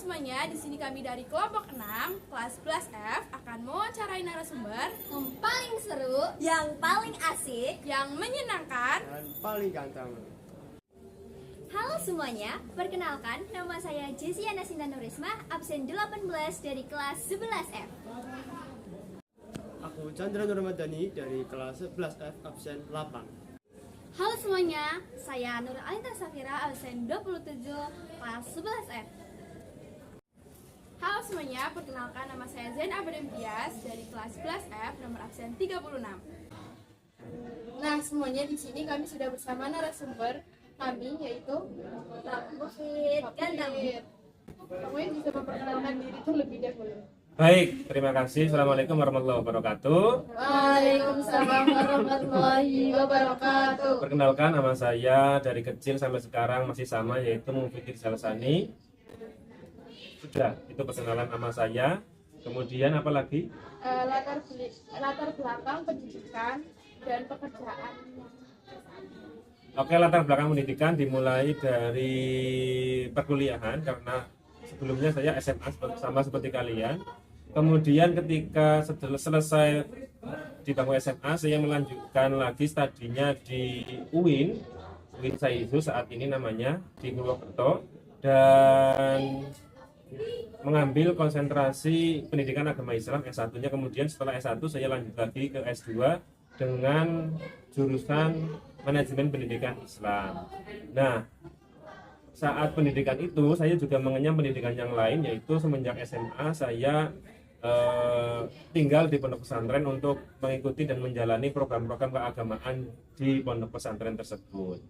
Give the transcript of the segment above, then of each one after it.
semuanya, di sini kami dari kelompok 6, kelas 11F akan mewawancarai narasumber yang paling seru, yang paling asik, yang menyenangkan, dan paling ganteng. Halo semuanya, perkenalkan nama saya Jessiana Sinta Nurisma, absen 18 dari kelas 11F. Aku Chandra Nurmadani dari kelas 11F absen 8. Halo semuanya, saya Nur Alinta Safira, absen 27 kelas 11F. Halo semuanya, perkenalkan nama saya Zain Abadem Tias dari kelas 11F nomor absen 36. Nah, semuanya di sini kami sudah bersama narasumber kami yaitu Mufid Ganteng. Kamu bisa memperkenalkan diri terlebih dahulu. Baik, terima kasih. Assalamualaikum warahmatullahi wabarakatuh. Waalaikumsalam warahmatullahi wabarakatuh. Perkenalkan, nama saya dari kecil sampai sekarang masih sama, yaitu Mufidir Salsani. Sudah, itu perkenalan nama saya. Kemudian apa lagi? Latar belakang pendidikan dan pekerjaan. Oke, latar belakang pendidikan dimulai dari perkuliahan, karena sebelumnya saya SMA sama seperti kalian. Kemudian ketika selesai di bangku SMA, saya melanjutkan lagi studinya di UIN Saizus saat ini namanya, di Purwokerto, dan mengambil konsentrasi pendidikan agama Islam S1-nya. Kemudian setelah S1 saya lanjut lagi ke S2 dengan jurusan manajemen pendidikan Islam. Nah, saat pendidikan itu saya juga mengenyam pendidikan yang lain, yaitu semenjak SMA saya tinggal di pondok pesantren untuk mengikuti dan menjalani program-program keagamaan di pondok pesantren tersebut.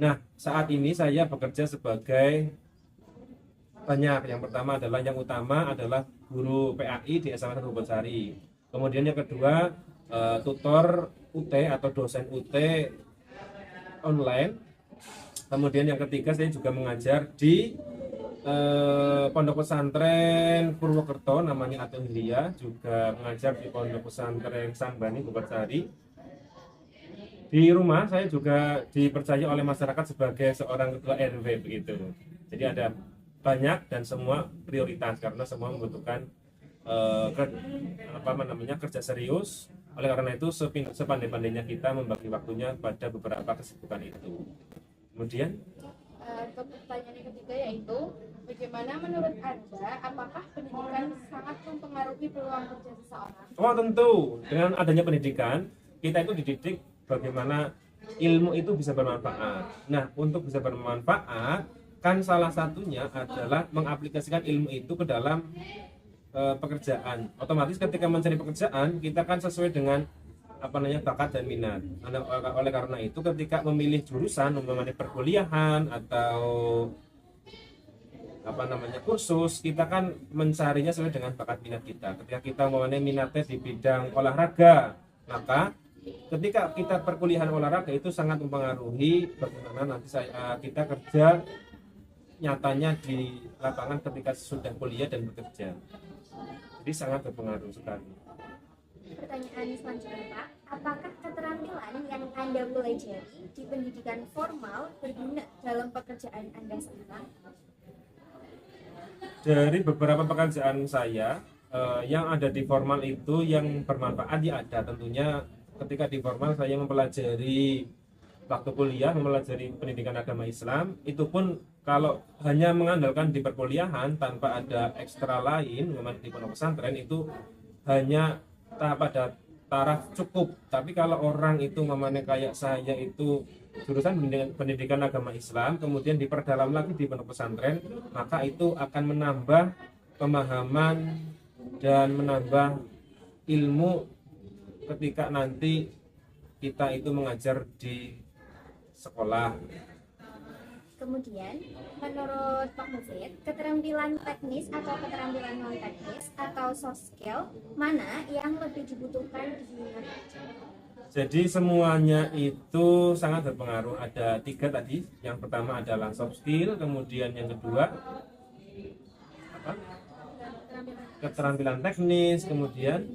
Nah, saat ini saya bekerja sebagai banyak. Yang pertama adalah, yang utama adalah guru PAI di SMA 1 Bogosari. Kemudian yang kedua, tutor UT atau dosen UT online. Kemudian yang ketiga, saya juga mengajar di pondok pesantren Purwokerto namanya Atuhilia, juga mengajar di pondok pesantren Sangbani Bogosari. Di rumah saya juga dipercaya oleh masyarakat sebagai seorang ketua RW begitu. Jadi ada banyak dan semua prioritas karena semua membutuhkan kerja serius. Oleh karena itu sepandai-pandainya kita membagi waktunya pada beberapa kesibukan itu. Kemudian Pertanyaan yang ketiga yaitu, bagaimana menurut Anda, apakah pendidikan sangat mempengaruhi peluang kerja seseorang? oh tentu, dengan adanya pendidikan kita itu dididik bagaimana ilmu itu bisa bermanfaat. Nah, untuk bisa bermanfaat kan salah satunya adalah mengaplikasikan ilmu itu ke dalam pekerjaan. Otomatis ketika mencari pekerjaan kita kan sesuai dengan bakat dan minat. Oleh karena itu ketika memilih jurusan, memilih perkuliahan atau kursus, kita kan mencarinya sesuai dengan bakat minat kita. Ketika kita memilih minatnya di bidang olahraga, maka ketika kita perkuliahan olahraga itu sangat mempengaruhi bagaimana nanti kita kerja nyatanya di lapangan ketika sudah kuliah dan bekerja. Jadi sangat berpengaruh sekali. Pertanyaan selanjutnya, Pak, apakah keterampilan yang Anda pelajari di pendidikan formal berguna dalam pekerjaan Anda sekarang? Dari beberapa pekerjaan saya yang ada di formal itu yang bermanfaat ya ada. Tentunya ketika di formal saya mempelajari waktu kuliah, mempelajari pendidikan agama Islam, itu pun kalau hanya mengandalkan di perkuliahan tanpa ada ekstra lain, memang di pondok pesantren itu hanya pada taraf cukup. Tapi kalau orang itu memang kayak saya itu jurusan pendidikan agama Islam, kemudian diperdalam lagi di pondok pesantren, maka itu akan menambah pemahaman dan menambah ilmu ketika nanti kita itu mengajar di sekolah. Kemudian, menurut Pak Mufid, keterampilan teknis atau keterampilan non teknis atau soft skill mana yang lebih dibutuhkan di dunia kerja? Jadi semuanya itu sangat berpengaruh. Ada 3 tadi. Yang pertama adalah soft skill, kemudian yang kedua keterampilan teknis, kemudian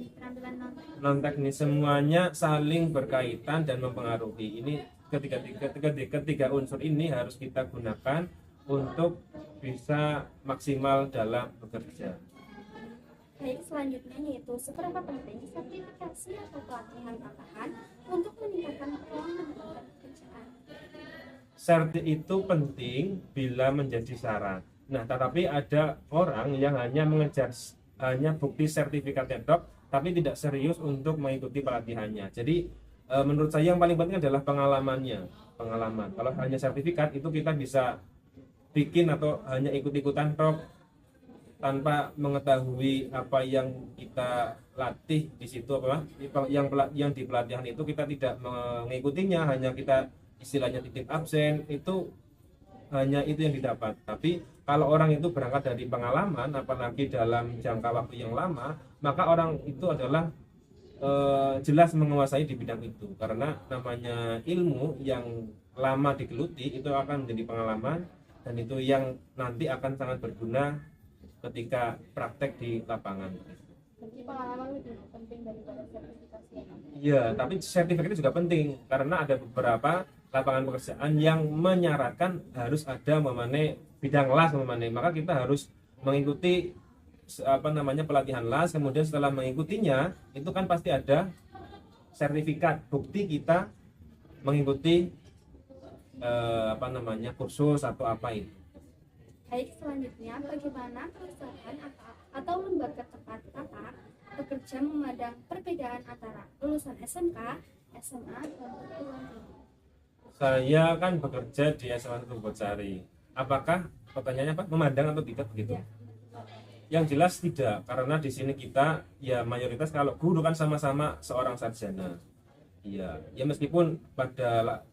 non teknis. Semuanya saling berkaitan dan mempengaruhi. Ini ketiga unsur ini harus kita gunakan untuk bisa maksimal dalam bekerja. Baik, selanjutnya yaitu seberapa penting sertifikasi atau pelatihan tambahan untuk meningkatkan peluang mendapatkan pekerjaan. Serti itu penting bila menjadi syarat. Nah, tetapi ada orang yang hanya mengejar hanya bukti sertifikatnya dok, tapi tidak serius untuk mengikuti pelatihannya. Jadi menurut saya yang paling penting adalah pengalaman. Kalau hanya sertifikat itu kita bisa bikin atau hanya ikut-ikutan dok tanpa mengetahui apa yang kita latih di situ, apa yang di pelatihan itu kita tidak mengikutinya, hanya kita istilahnya titip absen, itu hanya itu yang didapat. Tapi kalau orang itu berangkat dari pengalaman, apalagi dalam jangka waktu yang lama, maka orang itu adalah jelas menguasai di bidang itu, karena namanya ilmu yang lama digeluti itu akan menjadi pengalaman, dan itu yang nanti akan sangat berguna ketika praktek di lapangan. Jadi pengalaman lebih penting daripada sertifikasi. Iya, tapi sertifikat itu juga penting karena ada beberapa lapangan pekerjaan yang menyarankan harus ada bidang las, maka kita harus mengikuti pelatihan las. Kemudian setelah mengikutinya itu kan pasti ada sertifikat bukti kita mengikuti kursus atau apa itu. Baik, selanjutnya bagaimana perusahaan atau lembaga tempat Kakak bekerja memandang perbedaan antara lulusan SMK, SMA, dan perguruan tinggi? Saya kan bekerja di SMA Turbocari. Apakah pertanyaannya apa? Memandang atau tidak begitu? Ya. Yang jelas tidak, karena di sini kita ya mayoritas kalau guru kan sama-sama seorang sarjana. Iya, ya meskipun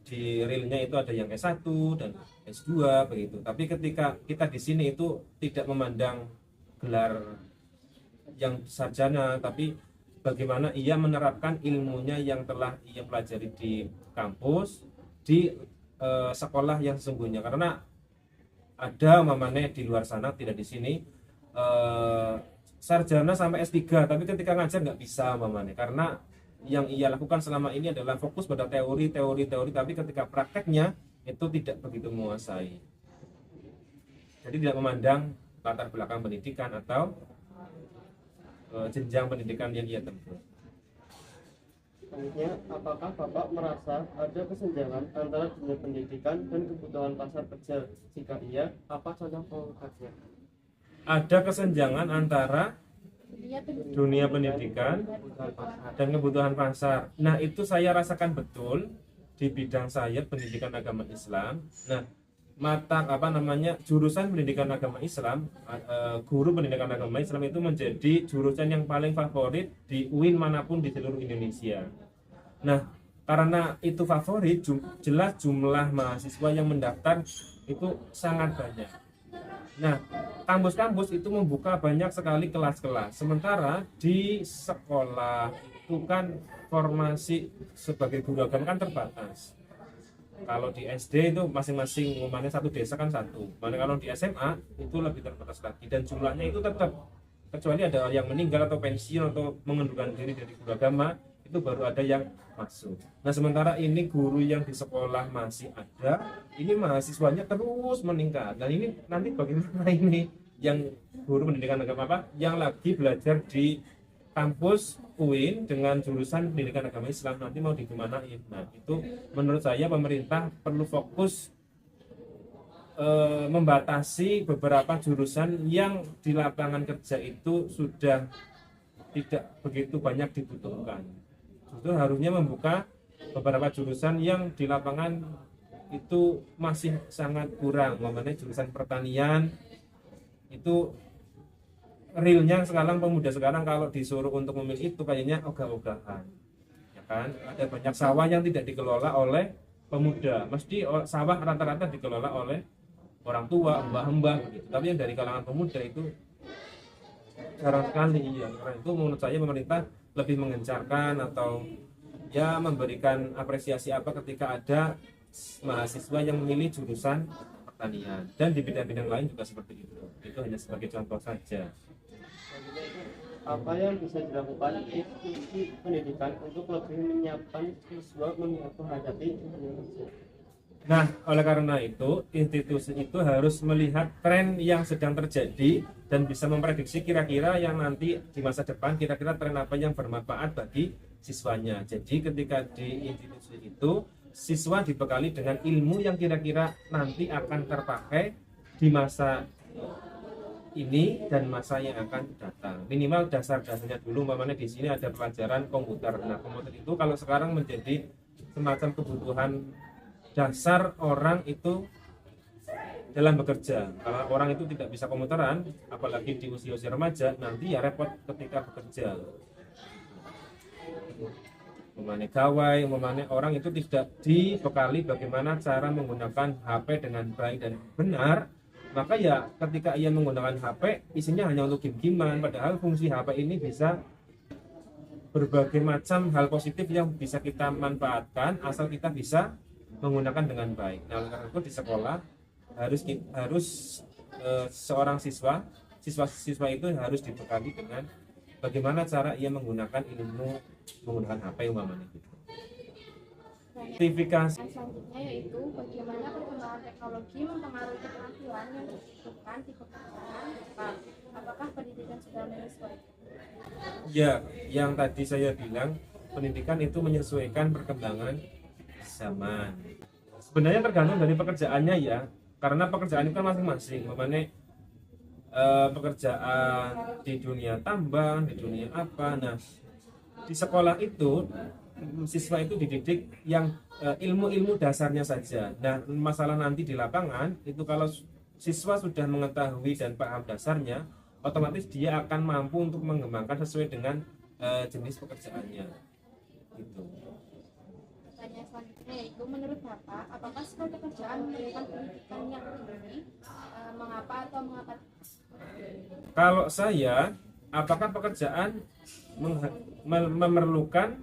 di realnya itu ada yang S1 dan S2 begitu. Tapi ketika kita di sini itu tidak memandang gelar yang sarjana, tapi bagaimana ia menerapkan ilmunya yang telah ia pelajari di kampus, di sekolah yang sesungguhnya. Karena ada di luar sana, tidak di sini, sarjana sampai S3, tapi ketika ngajar nggak bisa karena yang ia lakukan selama ini adalah fokus pada teori, tapi ketika prakteknya itu tidak begitu menguasai. Jadi tidak memandang latar belakang pendidikan atau jenjang pendidikan yang ia tempuh. Selanjutnya, apakah Bapak merasa ada kesenjangan antara dunia pendidikan dan kebutuhan pasar kerja? Jika iya, apa contoh konkretnya? Ada kesenjangan antara dunia pendidikan dan kebutuhan pasar. Nah, itu saya rasakan betul di bidang saya, pendidikan agama Islam. Nah, jurusan pendidikan agama Islam, guru pendidikan agama Islam itu menjadi jurusan yang paling favorit di UIN manapun di seluruh Indonesia. Nah, karena itu favorit, jelas jumlah mahasiswa yang mendaftar itu sangat banyak. Nah, kampus-kampus itu membuka banyak sekali kelas-kelas. Sementara di sekolah itu kan formasi sebagai guru agama kan terbatas. Kalau di SD itu masing-masing satu desa kan satu. Kalau di SMA itu lebih terbatas lagi, dan jumlahnya itu tetap, kecuali ada yang meninggal atau pensiun atau mengundurkan diri dari guru agama, itu baru ada yang masuk. Nah, sementara ini guru yang di sekolah masih ada, ini mahasiswanya terus meningkat. Dan ini nanti bagaimana ini yang guru pendidikan agama yang lagi belajar di kampus UIN dengan jurusan pendidikan agama Islam nanti mau digimanain? Nah, itu menurut saya pemerintah perlu fokus membatasi beberapa jurusan yang di lapangan kerja itu sudah tidak begitu banyak dibutuhkan. Itu harusnya membuka beberapa jurusan yang di lapangan itu masih sangat kurang. Mengenai jurusan pertanian itu realnya sekarang pemuda sekarang kalau disuruh untuk memilih itu kayaknya ogah-ogahan, ya kan? Ada banyak sawah yang tidak dikelola oleh pemuda, mesti sawah rata-rata dikelola oleh orang tua, mbah-mbah gitu. Tapi yang dari kalangan pemuda itu jarang sekali. Ya, karena itu menurut saya pemerintah lebih mengencarkan atau ya memberikan apresiasi apa ketika ada mahasiswa yang memilih jurusan pertanian, dan di bidang-bidang lain juga seperti itu hanya sebagai contoh saja. Apa yang bisa dilakukan institusi pendidikan untuk lebih menyiapkan siswa menghadapi dunia kerja? Nah, oleh karena itu, institusi itu harus melihat tren yang sedang terjadi dan bisa memprediksi kira-kira yang nanti di masa depan, kira-kira tren apa yang bermanfaat bagi siswanya. Jadi ketika di institusi itu, siswa dibekali dengan ilmu yang kira-kira nanti akan terpakai di masa ini dan masa yang akan datang. Minimal dasar-dasarnya dulu, umpamanya di sini ada pelajaran komputer. Nah, komputer itu kalau sekarang menjadi semacam kebutuhan dasar orang itu dalam bekerja. Kalau orang itu tidak bisa komputeran, apalagi di usia-usia remaja, nanti ya repot ketika bekerja. Memane gawai, memane orang itu tidak dibekali bagaimana cara menggunakan HP dengan baik dan benar, maka ya ketika ia menggunakan HP, isinya hanya untuk game-gamean, padahal fungsi HP ini bisa berbagai macam hal positif yang bisa kita manfaatkan asal kita bisa menggunakan dengan baik. Nah, karena itu di sekolah harus seorang siswa itu harus dibekali dengan bagaimana cara ia menggunakan ilmu menggunakan HP umpamanya gitu. Sertifikasi Selanjutnya yaitu bagaimana perkembangan teknologi mempengaruhi keterampilan yang dibutuhkan di pekerjaan. Apakah pendidikan sudah menyesuaikan? ya, yang tadi saya bilang pendidikan itu menyesuaikan perkembangan zaman. Sebenarnya tergantung dari pekerjaannya ya, karena pekerjaan itu kan masing-masing. Umpamanya pekerjaan di dunia tambang, di dunia apa. Nah, di sekolah itu siswa itu dididik yang ilmu-ilmu dasarnya saja. Nah, masalah nanti di lapangan itu kalau siswa sudah mengetahui dan paham dasarnya, otomatis dia akan mampu untuk mengembangkan sesuai dengan jenis pekerjaannya. Gitu. Pertanyaan selanjutnya yaitu menurut Bapak, apakah sebuah pekerjaan memerlukan pendidikan yang tinggi? Mengapa atau mengapa? Kalau saya, apakah pekerjaan memerlukan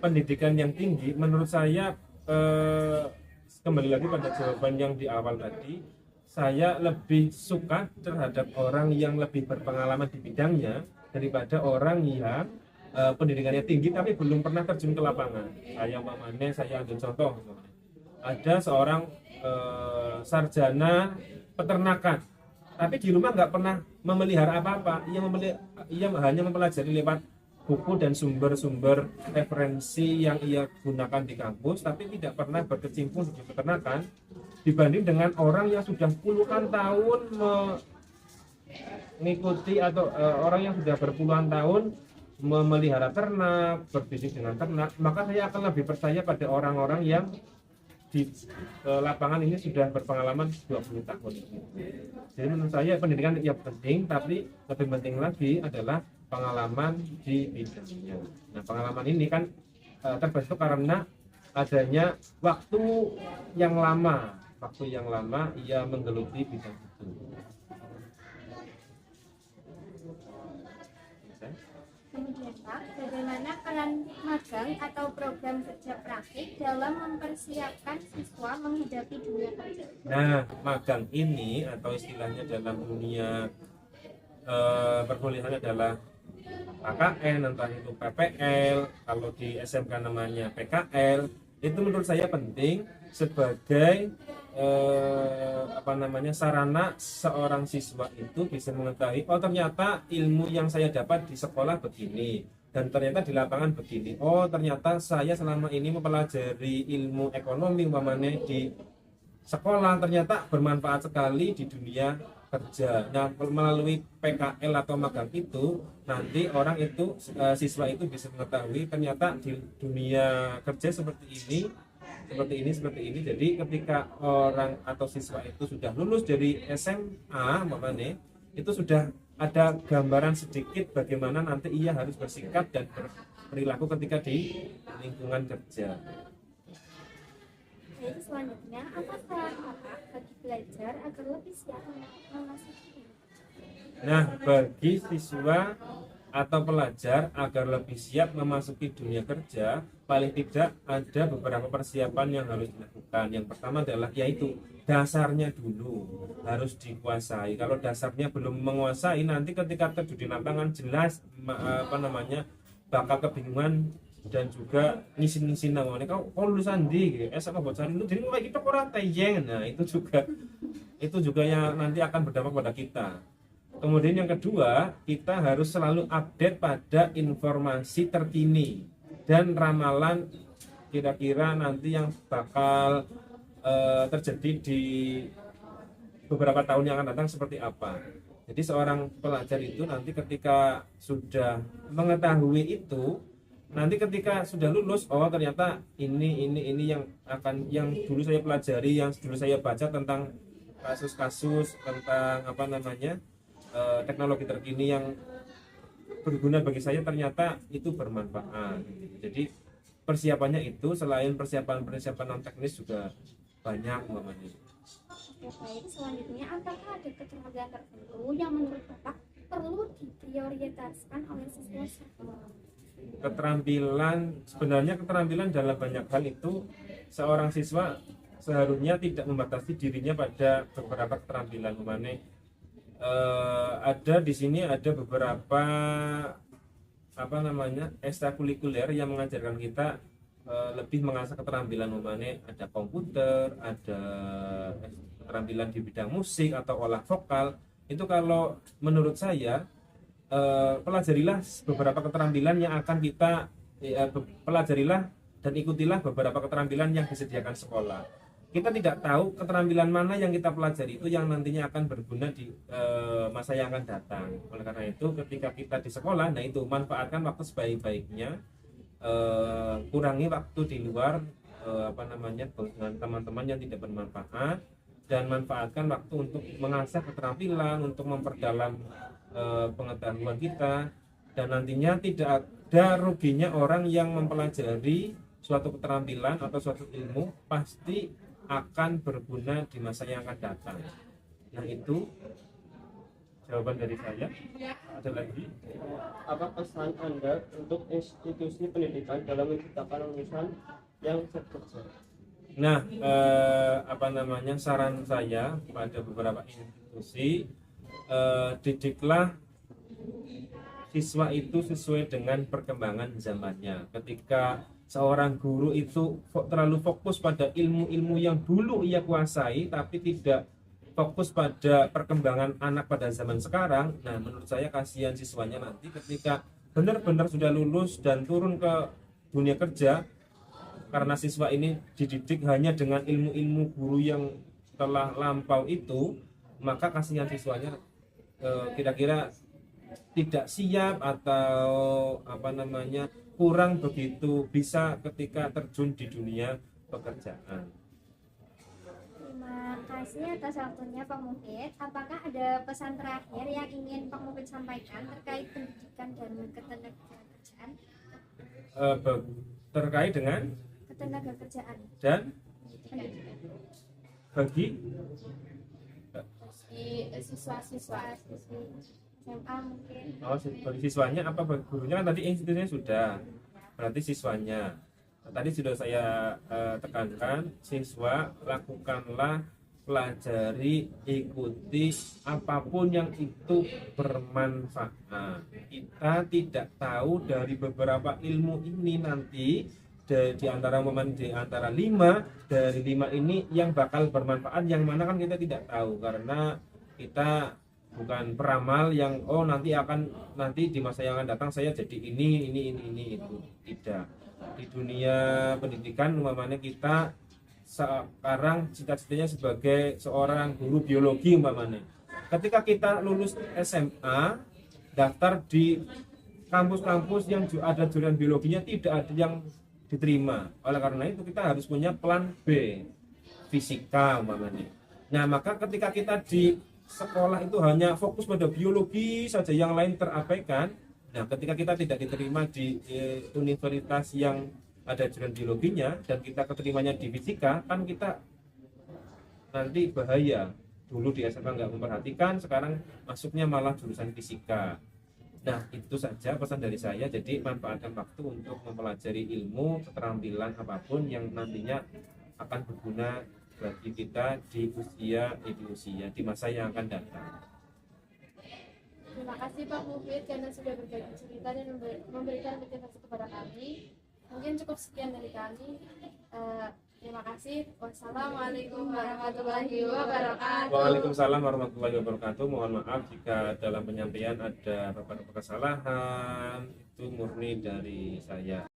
pendidikan yang tinggi? Menurut saya, kembali lagi pada jawaban yang di awal tadi, saya lebih suka terhadap orang yang lebih berpengalaman di bidangnya daripada orang yang pendidikannya tinggi tapi belum pernah terjun ke lapangan. Saya ambil contoh, ada seorang sarjana peternakan, tapi di rumah nggak pernah memelihara apa-apa. Ia hanya mempelajari lewat buku dan sumber-sumber referensi yang ia gunakan di kampus, tapi tidak pernah berkecimpung di peternakan. Dibanding dengan orang yang sudah puluhan tahun mengikuti atau orang yang sudah berpuluhan tahun memelihara ternak, berbisnis dengan ternak, maka saya akan lebih percaya pada orang-orang yang di lapangan ini sudah berpengalaman 20 tahun. Jadi menurut saya pendidikan ya penting, tapi lebih penting lagi adalah pengalaman di bidangnya. Nah, pengalaman ini kan terbentuk karena adanya waktu yang lama ia menggeluti bidang itu. Kemudian Pak, bagaimana peran magang atau program kerja praktik dalam mempersiapkan siswa menghadapi dunia kerja? Nah, magang ini atau istilahnya dalam dunia perkuliahan adalah KKN, entah itu PPL, kalau di SMK namanya PKL. Itu menurut saya penting sebagai sarana seorang siswa itu bisa mengetahui, oh ternyata ilmu yang saya dapat di sekolah begini dan ternyata di lapangan begini. Oh ternyata saya selama ini mempelajari ilmu ekonomi umpamanya di sekolah ternyata bermanfaat sekali di dunia kerja. Nah, melalui PKL atau magang itu nanti orang itu siswa itu bisa mengetahui ternyata di dunia kerja seperti ini. Jadi ketika orang atau siswa itu sudah lulus dari SMA umpamanya, itu sudah ada gambaran sedikit bagaimana nanti ia harus bersikap dan berperilaku ketika di lingkungan kerja. Jadi selanjutnya, apa saran Bapak bagi belajar agar lebih siap memasuki? Nah, bagi siswa atau pelajar agar lebih siap memasuki dunia kerja, paling tidak ada beberapa persiapan yang harus dilakukan. Yang pertama adalah yaitu dasarnya dulu harus dikuasai. Kalau dasarnya belum menguasai, nanti ketika terjun di lapangan jelas bakal kebingungan dan juga ngisin-ngisin namanya kau lulusan di SMA Bocah Rindu jadi kayak kita orang tayeng. Nah itu juga yang nanti akan berdampak pada kita. Kemudian yang kedua, kita harus selalu update pada informasi terkini dan ramalan kira-kira nanti yang bakal terjadi di beberapa tahun yang akan datang seperti apa. Jadi seorang pelajar itu nanti ketika sudah mengetahui itu, nanti ketika sudah lulus, oh ternyata ini yang dulu saya pelajari, yang dulu saya baca tentang kasus-kasus tentang teknologi terkini yang berguna bagi saya, ternyata itu bermanfaat. Jadi persiapannya itu selain persiapan non teknis juga banyak umpamanya. Oke, baik. Selanjutnya, apakah ada keterampilan tertentu yang menurut Bapak perlu diprioritaskan oleh siswa? Sebenarnya keterampilan dalam banyak hal itu seorang siswa seharusnya tidak membatasi dirinya pada beberapa keterampilan. Umpamanya ada di sini ada beberapa ekstrakurikuler yang mengajarkan kita lebih mengasah keterampilan. Umpamanya ada komputer, ada keterampilan di bidang musik atau olah vokal. Itu kalau menurut saya pelajarilah beberapa keterampilan yang akan kita pelajarilah dan ikutilah beberapa keterampilan yang disediakan sekolah. Kita tidak tahu keterampilan mana yang kita pelajari itu yang nantinya akan berguna di masa yang akan datang. Oleh karena itu ketika kita di sekolah, nah itu manfaatkan waktu sebaik-baiknya, kurangi waktu di luar dengan teman-teman yang tidak bermanfaat, dan manfaatkan waktu untuk mengasah keterampilan, untuk memperdalam pengetahuan kita, dan nantinya tidak ada ruginya orang yang mempelajari suatu keterampilan atau suatu ilmu pasti akan berguna di masa yang akan datang. Nah itu jawaban dari saya. Ada lagi? Apa pesan Anda untuk institusi pendidikan dalam menciptakan lulusan yang bekerja? Nah, saran saya pada beberapa institusi, didiklah siswa itu sesuai dengan perkembangan zamannya. Ketika seorang guru itu terlalu fokus pada ilmu-ilmu yang dulu ia kuasai tapi tidak fokus pada perkembangan anak pada zaman sekarang, nah menurut saya kasihan siswanya nanti ketika benar-benar sudah lulus dan turun ke dunia kerja, karena siswa ini dididik hanya dengan ilmu-ilmu guru yang telah lampau itu, maka kasihan siswanya kira-kira tidak siap atau kurang begitu bisa ketika terjun di dunia pekerjaan. Terima kasih atas waktunya Pak Muhid. Apakah ada pesan terakhir yang ingin Pak Muhid sampaikan terkait pendidikan dan ketenagakerjaan? Terkait dengan Ketenagakerjaan dan pendidikan. bagi siswa-siswa SMA mungkin. bagi siswanya apa bagi gurunya, kan tadi institusinya sudah, berarti siswanya. Tadi sudah saya tekankan, siswa lakukanlah, pelajari, ikuti apapun yang itu bermanfaat. Kita tidak tahu dari beberapa ilmu ini nanti di antara 5 dari 5 ini yang bakal bermanfaat yang mana kan kita tidak tahu, karena kita bukan peramal yang nanti di masa yang akan datang saya jadi ini itu. Tidak. Di dunia pendidikan umpamanya kita sekarang cita-citanya sebagai seorang guru biologi umpamanya. Ketika kita lulus SMA, daftar di kampus-kampus yang ada jurusan biologinya tidak ada yang diterima. Oleh karena itu kita harus punya plan B, fisika umpamanya. Nah, maka ketika kita di sekolah itu hanya fokus pada biologi saja, yang lain terabaikan. Nah, ketika kita tidak diterima di universitas yang ada jurusan biologinya dan kita keterimanya di fisika, kan kita nanti bahaya. Dulu di SMA nggak memperhatikan, sekarang masuknya malah jurusan fisika. Nah, itu saja pesan dari saya. Jadi manfaatkan waktu untuk mempelajari ilmu, keterampilan apapun yang nantinya akan berguna bagi kita di usia di masa yang akan datang. Terima kasih Pak Muhid karena sudah berbagi cerita dan memberikan motivasi kepada kami. Mungkin cukup sekian dari kami. Terima kasih. Wassalamualaikum warahmatullahi wabarakatuh. Waalaikumsalam warahmatullahi wabarakatuh. Mohon maaf jika dalam penyampaian ada beberapa kesalahan, itu murni dari saya.